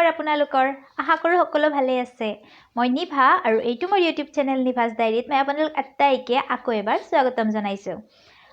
খবৰ আপোনালোকৰ আশা কৰোঁ সকলো ভালে আছে মই নিভা আৰু এইটো মোৰ ইউটিউব চেনেল নিভাজ ডায়েৰীত মই আপোনালোক আটাইকে আকৌ এবাৰ স্বাগতম জনাইছোঁ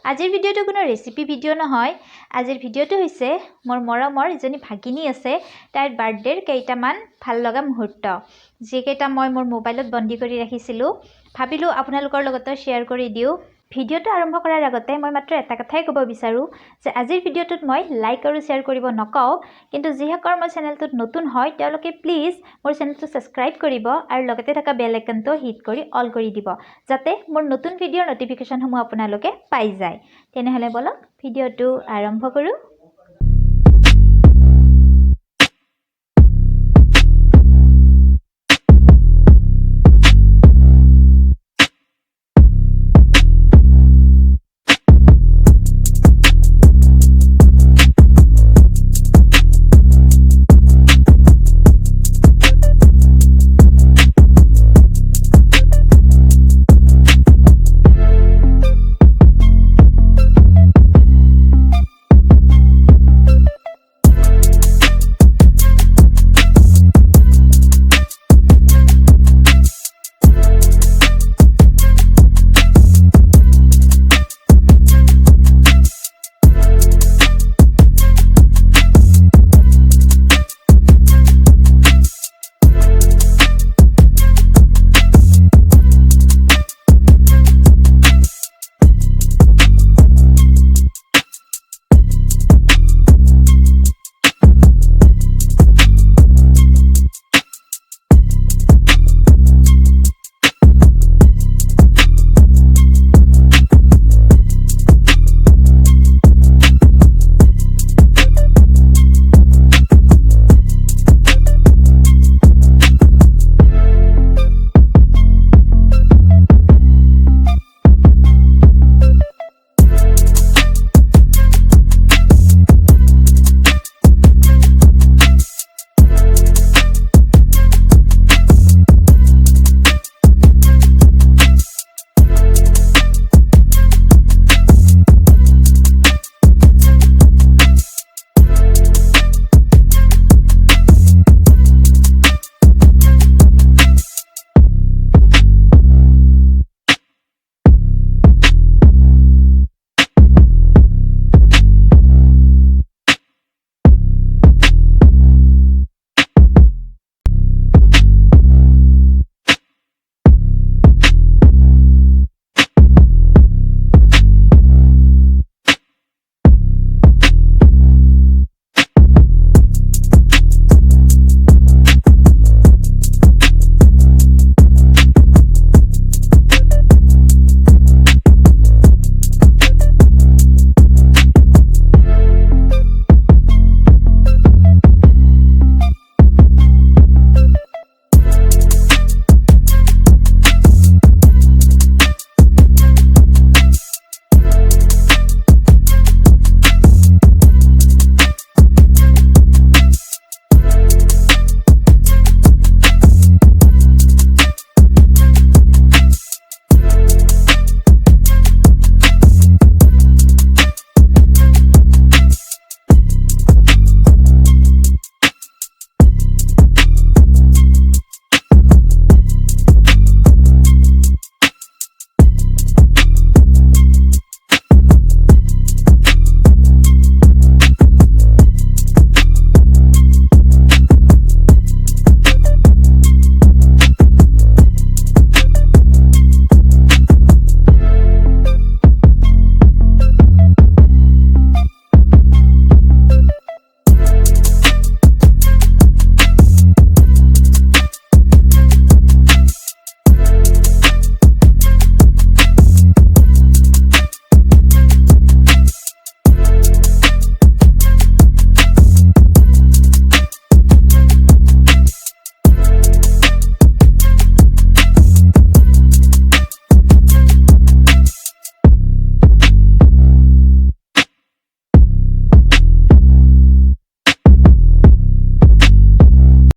আজিৰ ভিডিঅ'টো কোনো ৰেচিপি ভিডিঅ' নহয় আজিৰ ভিডিঅ'টো হৈছে মোৰ মৰমৰ এজনী ভাগিনী আছে তাইৰ বাৰ্থডেৰ কেইটামান ভাল লগা মুহূৰ্ত যেকেইটা মই মোৰ মোবাইলত বন্দী কৰি ৰাখিছিলোঁ ভাবিলোঁ আপোনালোকৰ লগতো শ্বেয়াৰ কৰি দিওঁ ভিডিঅ'টো আৰম্ভ কৰাৰ আগতে মই মাত্ৰ এটা কথাই ক'ব বিচাৰোঁ যে আজিৰ ভিডিঅ'টোত মই লাইক আৰু শ্বেয়াৰ কৰিব নকওঁ কিন্তু যিসকল মোৰ চেনেলটোত নতুন হয় তেওঁলোকে প্লিজ মোৰ চেনেলটো সাবস্ক্ৰাইব কৰিব আৰু লগতে থকা বেল আইকনটো হিট কৰি অল কৰি দিব যাতে মোৰ নতুন ভিডিঅ'ৰ নটিফিকেশনসমূহ আপোনালোকে পাই যায় তেনেহলে বলক ভিডিঅ'টো আৰম্ভ কৰোঁ